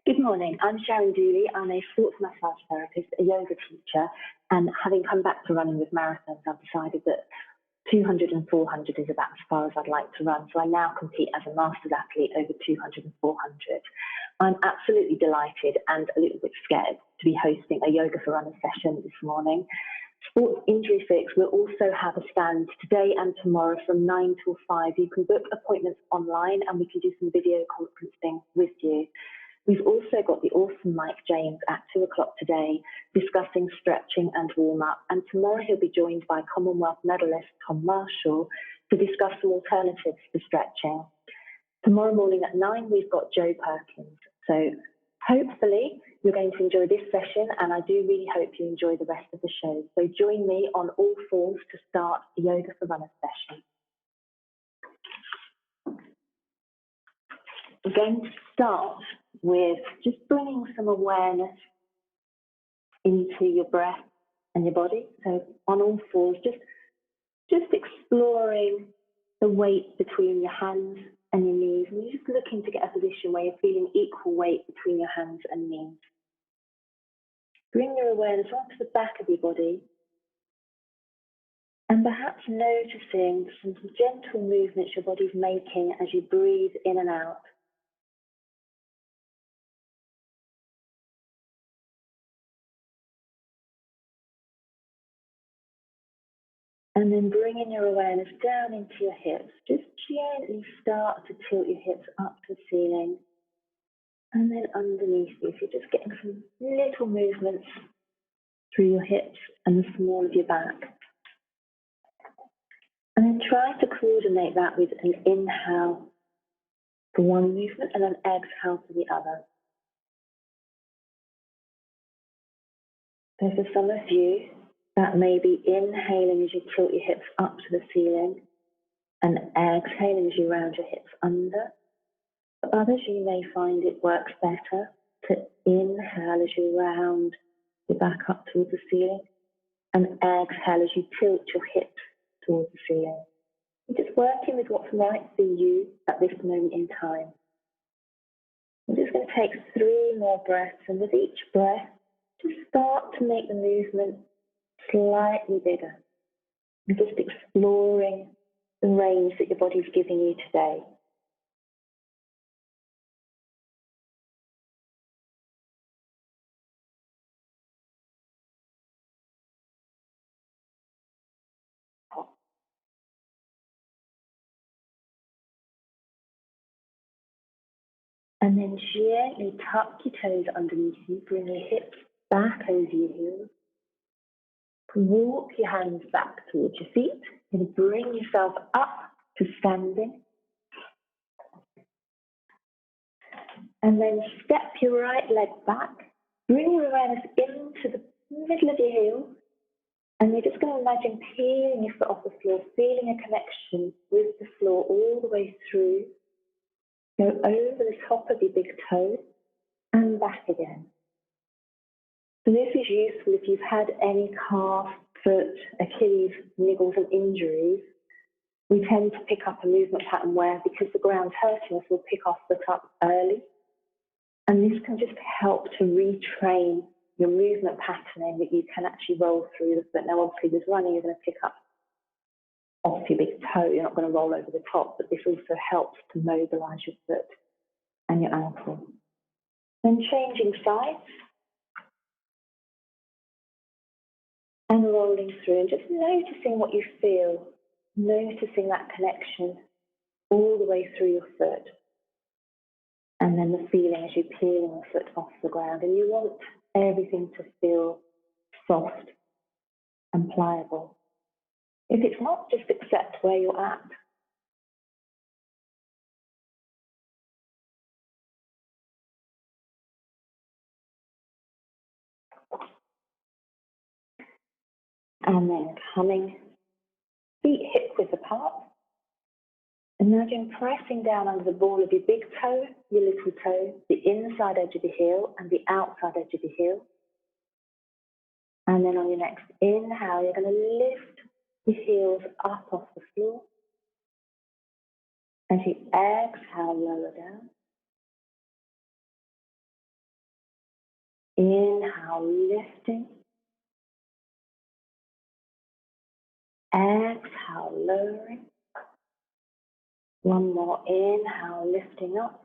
Good morning. I'm Sharon Dooley. I'm a sports massage therapist, a yoga teacher, and having come back to running with marathons, I've decided that 200 and 400 is about as far as I'd like to run. So I now compete as a masters athlete over 200 and 400. I'm absolutely delighted and a little bit scared to be hosting a yoga for runners session this morning. Sports Injury Fix will also have a stand today and tomorrow from 9 till 5. You can book appointments online and we can do some video conferencing with you. We've also got the awesome Mike James at 2 o'clock today discussing stretching and warm-up. And tomorrow he'll be joined by Commonwealth medalist Tom Marshall to discuss some alternatives to stretching. Tomorrow morning at 9, we've got Joe Perkins. So hopefully you're going to enjoy this session, and I do really hope you enjoy the rest of the show. So join me on all fours to start the Yoga for Runners session. We're going to start with just bringing some awareness into your breath and your body. So on all fours, just exploring the weight between your hands and your knees. And you're just looking to get a position where you're feeling equal weight between your hands and knees. Bring your awareness onto the back of your body and perhaps noticing some gentle movements your body's making as you breathe in and out. And then bringing your awareness down into your hips. Just gently start to tilt your hips up to the ceiling. And then underneath you, if you're just getting some little movements through your hips and the small of your back. And then try to coordinate that with an inhale for one movement and an exhale for the other. So for some of you, that may be inhaling as you tilt your hips up to the ceiling and exhaling as you round your hips under. For others, you may find it works better to inhale as you round your back up towards the ceiling and exhale as you tilt your hips towards the ceiling. You're just working with what's right for you at this moment in time. I'm just going to take 3 more breaths, and with each breath, just start to make the movement slightly bigger. And just exploring the range that your body's giving you today. And then gently tuck your toes underneath you, bring your hips back over your heels. Walk your hands back towards your feet and bring yourself up to standing. And then step your right leg back, bring your awareness into the middle of your heels, and you're just going to imagine peeling your foot off the floor, feeling a connection with the floor all the way through. Go over the top of your big toe and back again. So this is useful if you've had any calf, foot, Achilles, niggles and injuries. We tend to pick up a movement pattern where, because the ground's hurting us, we'll pick our foot up early. And this can just help to retrain your movement patterning that you can actually roll through the foot. Now, obviously, with running, you're going to pick up off your big toe. You're not going to roll over the top, but this also helps to mobilize your foot and your ankle. Then changing sides and rolling through and just noticing what you feel, noticing that connection all the way through your foot. And then the feeling as you're peeling the foot off the ground. And you want everything to feel soft and pliable. If it's not, just accept where you're at. And then coming feet hip width apart. Imagine pressing down under the ball of your big toe, your little toe, the inside edge of your heel and the outside edge of your heel. And then on your next inhale, you're going to lift your heels up off the floor. As you exhale, lower down. Inhale, lifting. Exhale, lowering. One more. Inhale, lifting up.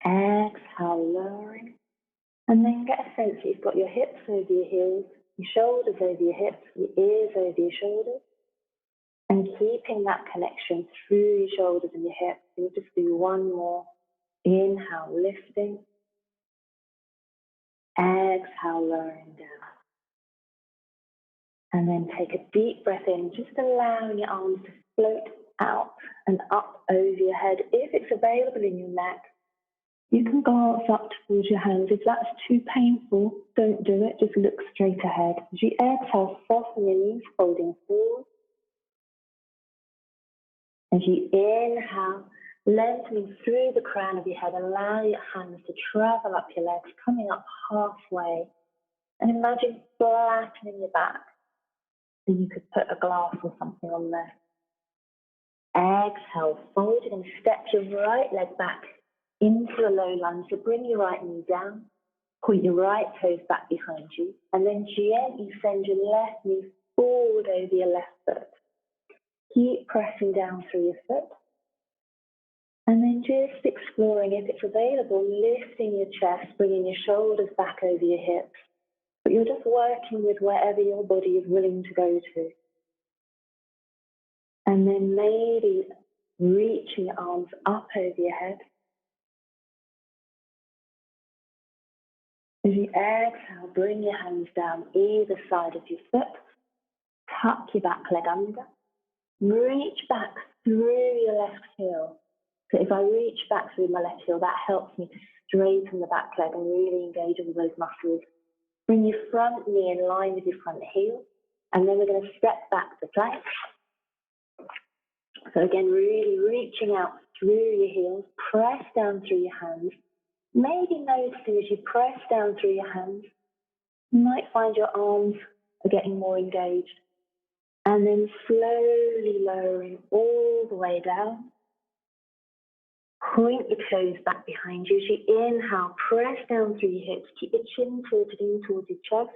Exhale, lowering. And then get a sense that you've got your hips over your heels, your shoulders over your hips, your ears over your shoulders. And keeping that connection through your shoulders and your hips. We'll just do one more. Inhale, lifting. Exhale, lowering down. And then take a deep breath in, just allowing your arms to float out and up over your head. If it's available in your neck, you can glance up towards your hands. If that's too painful, don't do it. Just look straight ahead. As you exhale, soften your knees, folding forward. As you inhale, lengthening through the crown of your head, allow your hands to travel up your legs, coming up halfway. And imagine flattening your back. So you could put a glass or something on there. Exhale, fold and step your right leg back into a low lunge. So bring your right knee down, point your right toes back behind you, and then gently send your left knee forward over your left foot. Keep pressing down through your foot. And then just exploring, if it's available, lifting your chest, bringing your shoulders back over your hips. But you're just working with wherever your body is willing to go to. And then maybe reaching your arms up over your head. As you exhale, bring your hands down either side of your foot. Tuck your back leg under. Reach back through your left heel. So if I reach back through my left heel, that helps me to straighten the back leg and really engage with those muscles. Bring your front knee in line with your front heel. And then we're going to step back to plank. So again, really reaching out through your heels. Press down through your hands. Maybe noticing as you press down through your hands, you might find your arms are getting more engaged. And then slowly lowering all the way down. Point your toes back behind you. As you inhale, press down through your hips. Keep your chin tilted in towards your chest.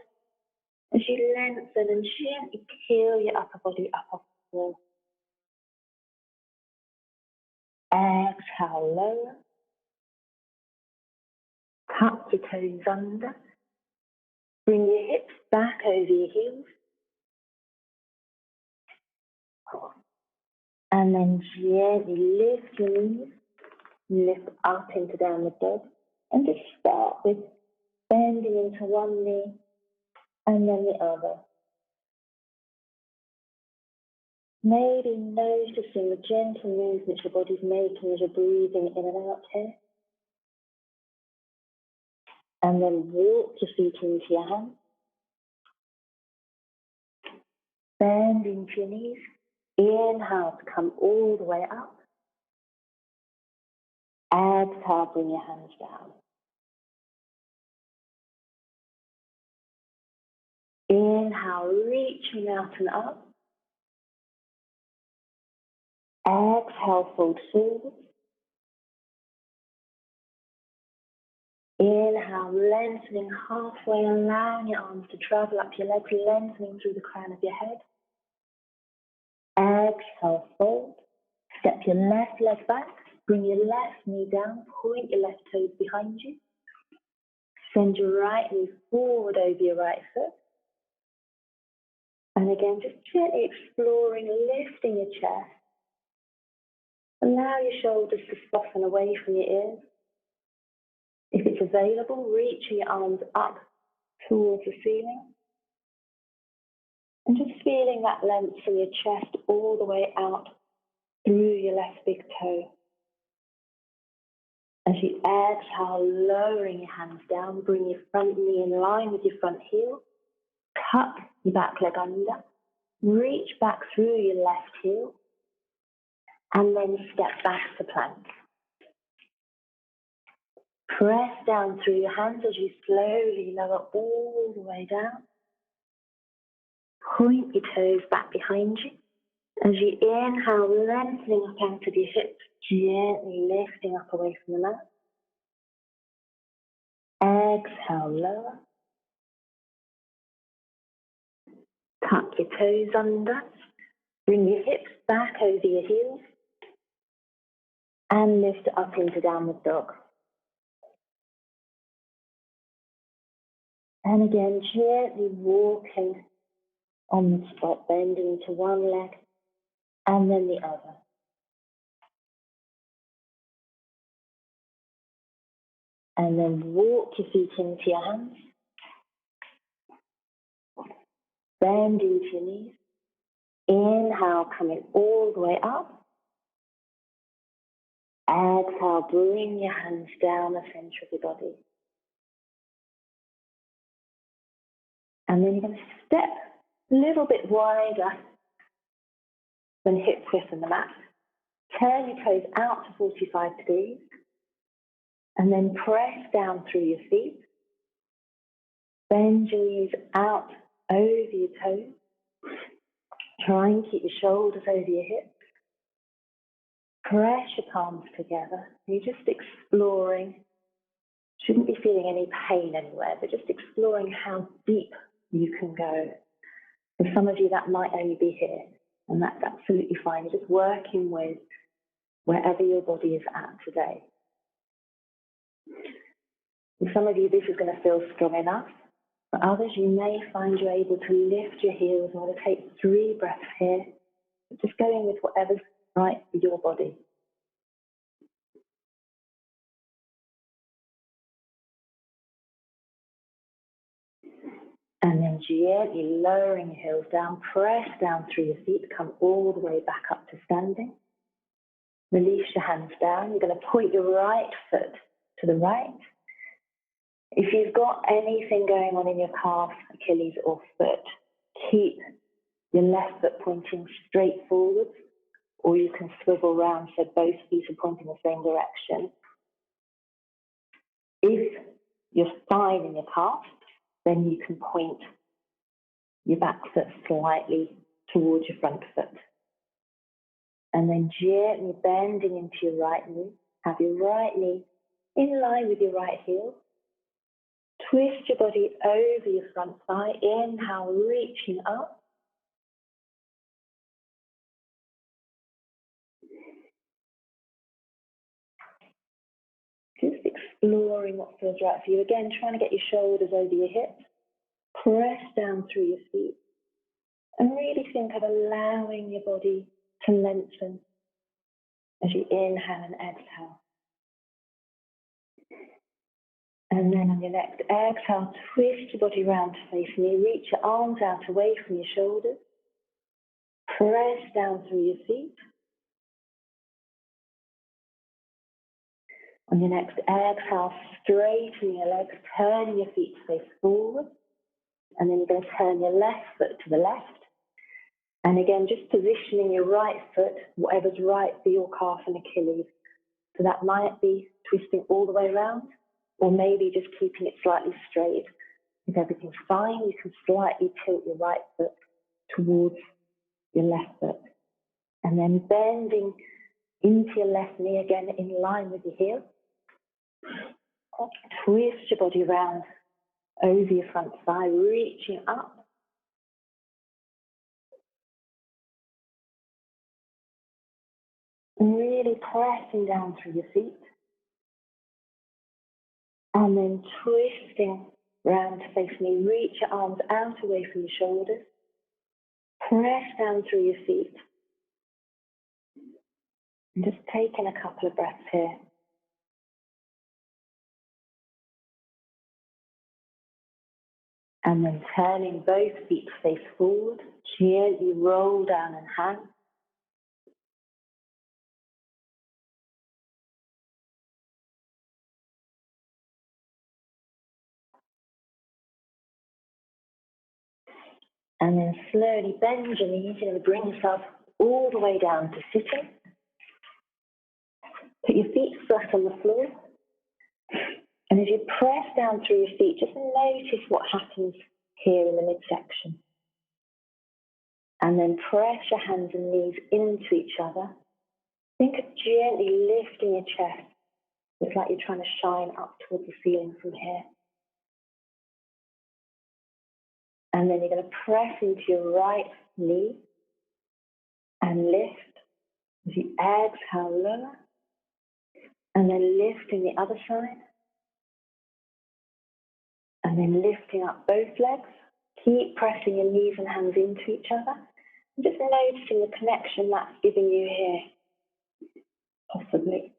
As you lengthen and gently peel your upper body up off the floor. Exhale, lower. Tuck your toes under. Bring your hips back over your heels. And then gently lift your knees. Lift up into downward dog. And just start with bending into one knee and then the other. Maybe noticing the gentle movements your body's making as you're breathing in and out here. And then walk your feet into your hands. Bend into your knees. Inhale to come all the way up. Exhale, bring your hands down. Inhale, reaching out and up. Exhale, fold forward. Inhale, lengthening halfway, allowing your arms to travel up your legs, lengthening through the crown of your head. Exhale, fold. Step your left leg back. Bring your left knee down. Point your left toes behind you. Send your right knee forward over your right foot. And again, just gently exploring, lifting your chest. Allow your shoulders to soften away from your ears. If it's available, reaching your arms up towards the ceiling. And just feeling that length from your chest all the way out through your left big toe. As you exhale, lowering your hands down, bring your front knee in line with your front heel. Tuck your back leg under. Reach back through your left heel. And then step back to plank. Press down through your hands as you slowly lower all the way down. Point your toes back behind you. As you inhale, lengthening up out of your hips, gently lifting up away from the mat. Exhale, lower. Tuck your toes under. Bring your hips back over your heels. And lift up into downward dog. And again, gently walking on the spot, bending to one leg and then the other. And then walk your feet into your hands. Bend into your knees. Inhale, coming all the way up. Exhale, bring your hands down the center of your body. And then you're going to step a little bit wider than hip width on the mat. Turn your toes out to 45 degrees. And then press down through your feet. Bend your knees out over your toes. Try and keep your shoulders over your hips. Press your palms together. You're just exploring. Shouldn't be feeling any pain anywhere, but just exploring how deep you can go. For some of you, that might only be here, and that's absolutely fine. You're just working with wherever your body is at today. For some of you, this is going to feel strong enough. For others, you may find you're able to lift your heels. I'm going to take 3 breaths here. Just going with whatever's right for your body. And then gently lowering your heels down, press down through your feet, come all the way back up to standing. Release your hands down. You're going to point your right foot to the right. If you've got anything going on in your calf, Achilles or foot, keep your left foot pointing straight forwards, or you can swivel round so both feet are pointing the same direction. If you're fine in your calf, then you can point your back foot slightly towards your front foot. And then gently bending into your right knee. Have your right knee in line with your right heel. Twist your body over your front thigh. Inhale, reaching up. Just exploring what feels right for you. Again, trying to get your shoulders over your hips. Press down through your feet. And really think of allowing your body to lengthen as you inhale and exhale. And then on your next exhale, twist your body round to face me. Reach your arms out away from your shoulders. Press down through your feet. On your next exhale, straighten your legs, turn your feet to face forward. And then you're going to turn your left foot to the left. And again, just positioning your right foot, whatever's right for your calf and Achilles. So that might be twisting all the way around, or maybe just keeping it slightly straight. If everything's fine, you can slightly tilt your right foot towards your left foot. And then bending into your left knee again in line with your heel. Twist your body around over your front thigh, reaching up. And really pressing down through your feet. And then twisting round to face me. Reach your arms out away from your shoulders. Press down through your feet. And just taking a couple of breaths here. And then turning both feet face forward. Gently roll down and hang. And then slowly bend your knees. You're going to bring yourself all the way down to sitting. Put your feet flat on the floor. And as you press down through your feet, just notice what happens here in the midsection. And then press your hands and knees into each other. Think of gently lifting your chest It's like you're trying to shine up towards the ceiling from here. And then you're going to press into your right knee and lift. As you exhale, lower. And then lifting the other side. And then lifting up both legs. Keep pressing your knees and hands into each other. And just noticing the connection that's giving you here, possibly.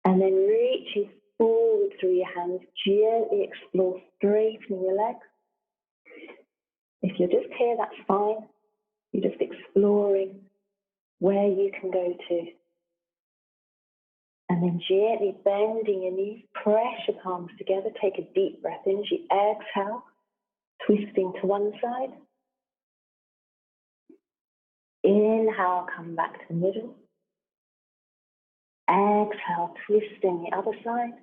And then reaching forward through your hands, gently explore straightening your legs. If you're just here, that's fine. You're just exploring where you can go to. And then gently bending your knees, press your palms together, take a deep breath in as you exhale, twisting to one side. Inhale, come back to the middle. Exhale, twisting the other side.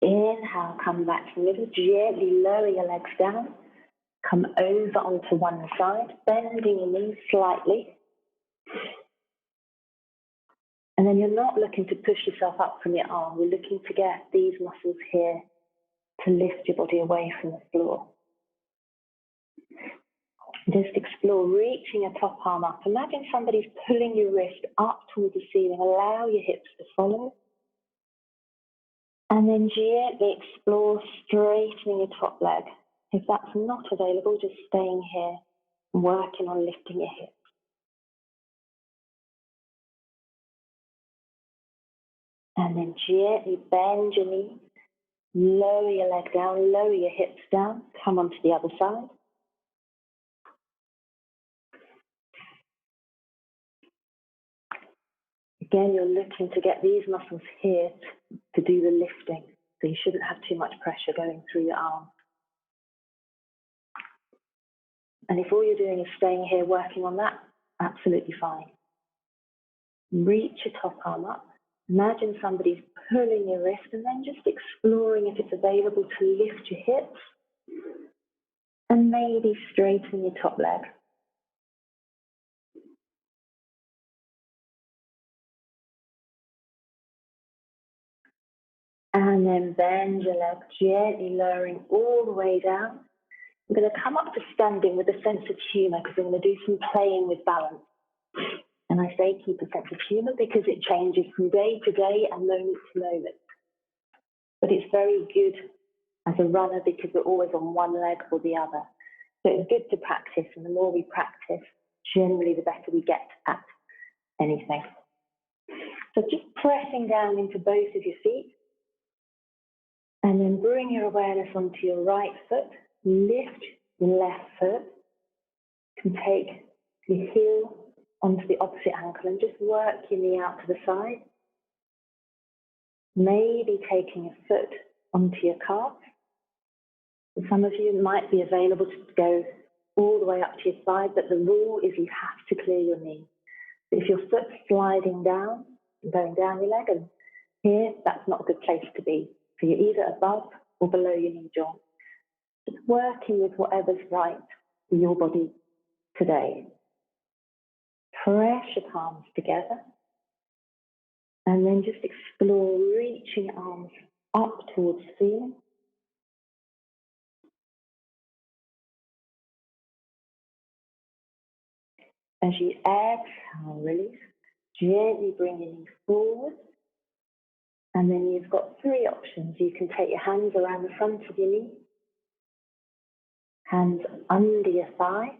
Inhale, come back to the middle. Gently lower your legs down. Come over onto one side, bending your knees slightly. And then you're not looking to push yourself up from your arm. You're looking to get these muscles here to lift your body away from the floor. Just explore reaching a top arm up. Imagine somebody's pulling your wrist up towards the ceiling. Allow your hips to follow. And then gently explore straightening your top leg. If that's not available, just staying here and working on lifting your hips. And then gently bend your knees, lower your leg down, lower your hips down, come onto the other side. Again, you're looking to get these muscles here to do the lifting, so you shouldn't have too much pressure going through your arms. And if all you're doing is staying here working on that, absolutely fine. Reach your top arm up. Imagine somebody's pulling your wrist and then just exploring if it's available to lift your hips and maybe straighten your top leg. And then bend your leg, gently lowering all the way down. I'm going to come up to standing with a sense of humour because I'm going to do some playing with balance. And I say keep a sense of humour because it changes from day to day and moment to moment. But it's very good as a runner because we're always on one leg or the other. So it's good to practice, and the more we practice, generally the better we get at anything. So just pressing down into both of your feet. And then bring your awareness onto your right foot. Lift your left foot. You can take your heel onto the opposite ankle and just work your knee out to the side. Maybe taking a foot onto your calf. For some of you, it might be available to go all the way up to your side, but the rule is you have to clear your knee. If your foot's sliding down, going down your leg, and here, that's not a good place to be. So you're either above or below your knee joint. Just working with whatever's right for your body today. Press your palms together. And then just explore reaching your arms up towards the ceiling. As you exhale, release. Gently bring your knees forward. And then you've got three options. You can take your hands around the front of your knee. Hands under your thigh.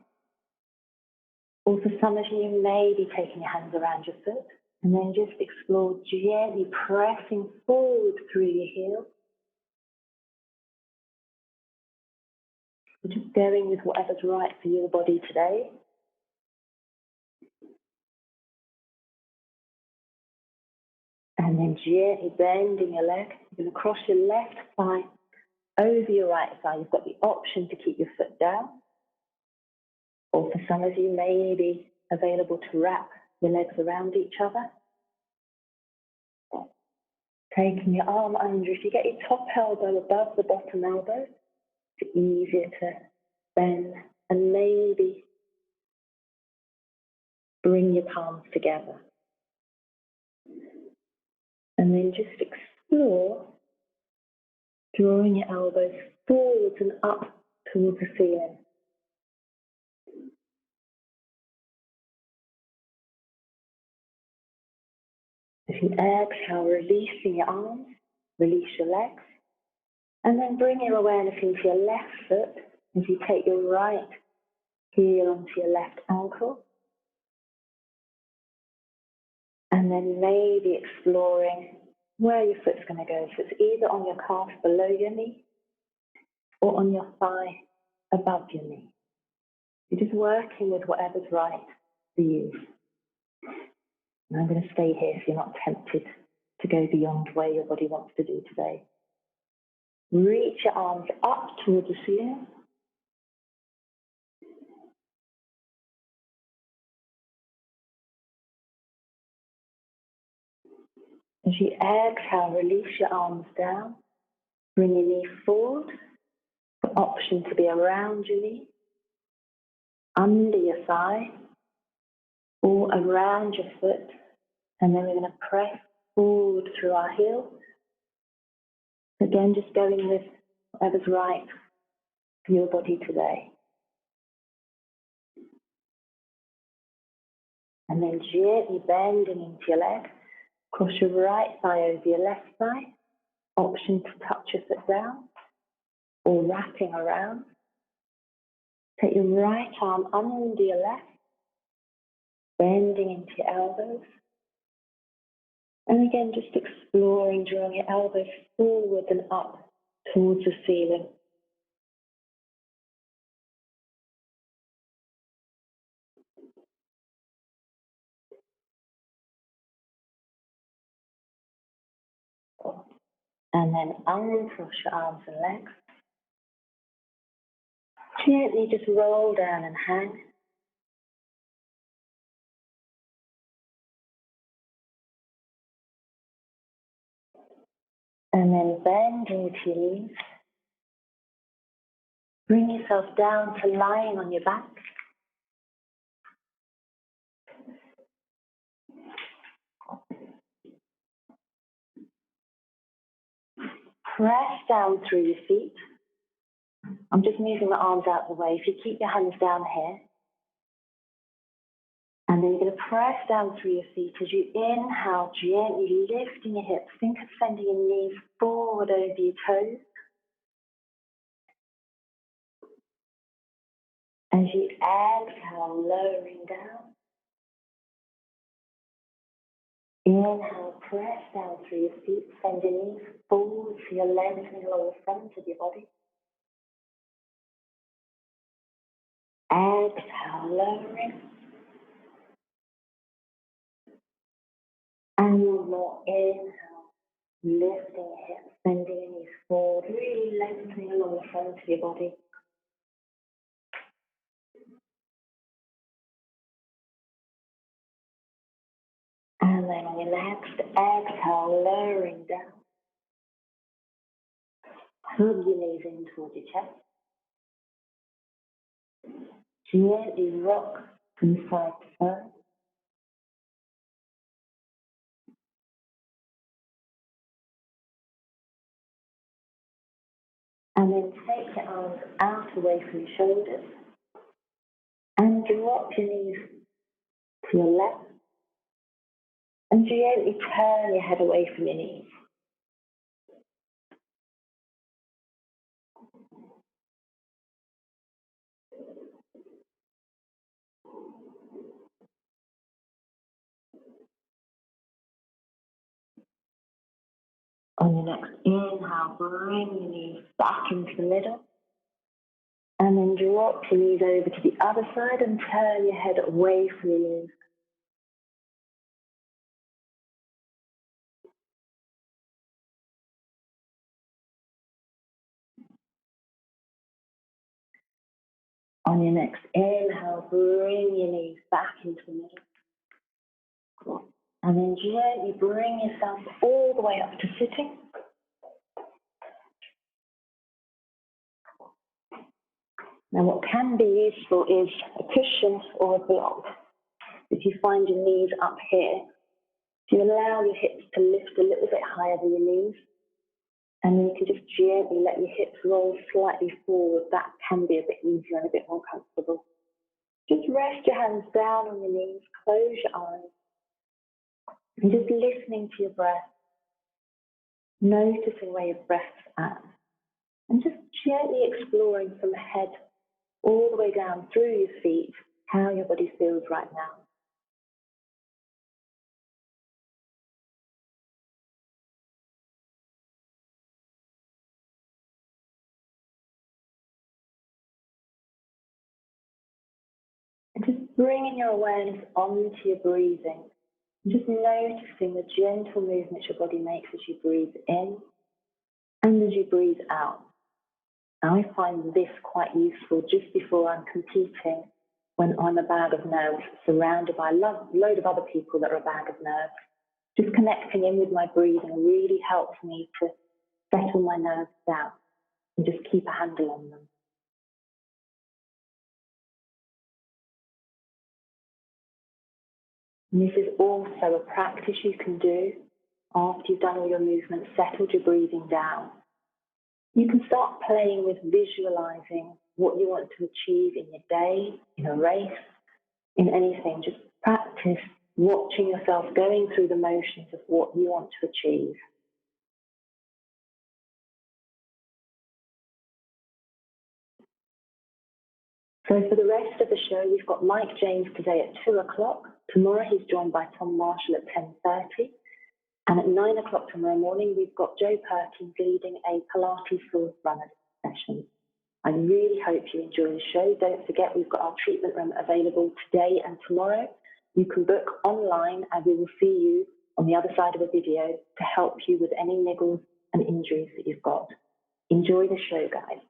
Or for some of you, you may be taking your hands around your foot. And then just explore gently pressing forward through your heel. We're just going with whatever's right for your body today. And then gently bending your leg. You're going to cross your left thigh over your right thigh. You've got the option to keep your foot down. Or for some of you, may be available to wrap your legs around each other. Taking your arm under. If you get your top elbow above the bottom elbow, it's easier to bend. And maybe bring your palms together. And then just explore drawing your elbows forwards and up towards the ceiling. As you exhale, releasing your arms, release your legs, and then bring your awareness into your left foot as you take your right heel onto your left ankle. And then maybe exploring where your foot's going to go. So it's either on your calf below your knee or on your thigh above your knee. You're just working with whatever's right for you. And I'm going to stay here so you're not tempted to go beyond where your body wants to do today. Reach your arms up towards the ceiling. As you exhale, release your arms down. Bring your knee forward. The option to be around your knee, under your thigh, or around your foot. And then we're going to press forward through our heels. Again, just going with whatever's right for your body today. And then gently bending into your leg. Cross your right thigh over your left thigh. Option to touch your foot down or wrapping around. Take your right arm under your left, bending into your elbows. And again, just exploring, drawing your elbows forward and up towards the ceiling. And then uncross your arms and legs. Gently just roll down and hang. And then bend into your knees. Bring yourself down to lying on your back. Press down through your feet. I'm just moving my arms out of the way. If you keep your hands down here. And then you're going to press down through your feet as you inhale, gently lifting your hips. Think of sending your knees forward over your toes. As you exhale, lowering down. Inhale, press down through your feet. Send your knees forward so you're lengthening along the front of your body. Exhale, lowering. And one more. Inhale, lifting your hips, bending your knees forward, really lengthening along the front of your body. And then on your next exhale, lowering down. Hug your knees in towards your chest. Gently rock from side to side. And then take your arms out away from your shoulders. And drop your knees to your left. And gently turn your head away from your knees. On your next inhale, bring your knees back into the middle. And then drop your knees over to the other side and turn your head away from your knees. On your next inhale, bring your knees back into the middle. And then gently bring yourself all the way up to sitting. Now what can be useful is a cushion or a block. If you find your knees up here, So you allow your hips to lift a little bit higher than your knees, and then you can just gently let your hips roll slightly forward. That can be a bit easier and a bit more comfortable. Just rest your hands down on your knees, close your eyes, and just listening to your breath, noticing where your breath's at, and just gently exploring from the head all the way down through your feet, how your body feels right now. And just bringing your awareness onto your breathing, and just noticing the gentle movements your body makes as you breathe in and as you breathe out. I find this quite useful just before I'm competing, when I'm a bag of nerves surrounded by a load of other people that are a bag of nerves. Just connecting in with my breathing really helps me to settle my nerves down and just keep a handle on them. And this is also a practice you can do after you've done all your movements, settled your breathing down. You can start playing with visualizing what you want to achieve in your day, in a race, in anything. Just practice watching yourself going through the motions of what you want to achieve. So for the rest of the show, we've got Mike James today at 2 o'clock. Tomorrow he's joined by Tom Marshall at 10:30. And at 9 o'clock tomorrow morning, we've got Joe Perkins leading a Pilates floor runner session. I really hope you enjoy the show. Don't forget, we've got our treatment room available today and tomorrow. You can book online, and we will see you on the other side of the video to help you with any niggles and injuries that you've got. Enjoy the show, guys.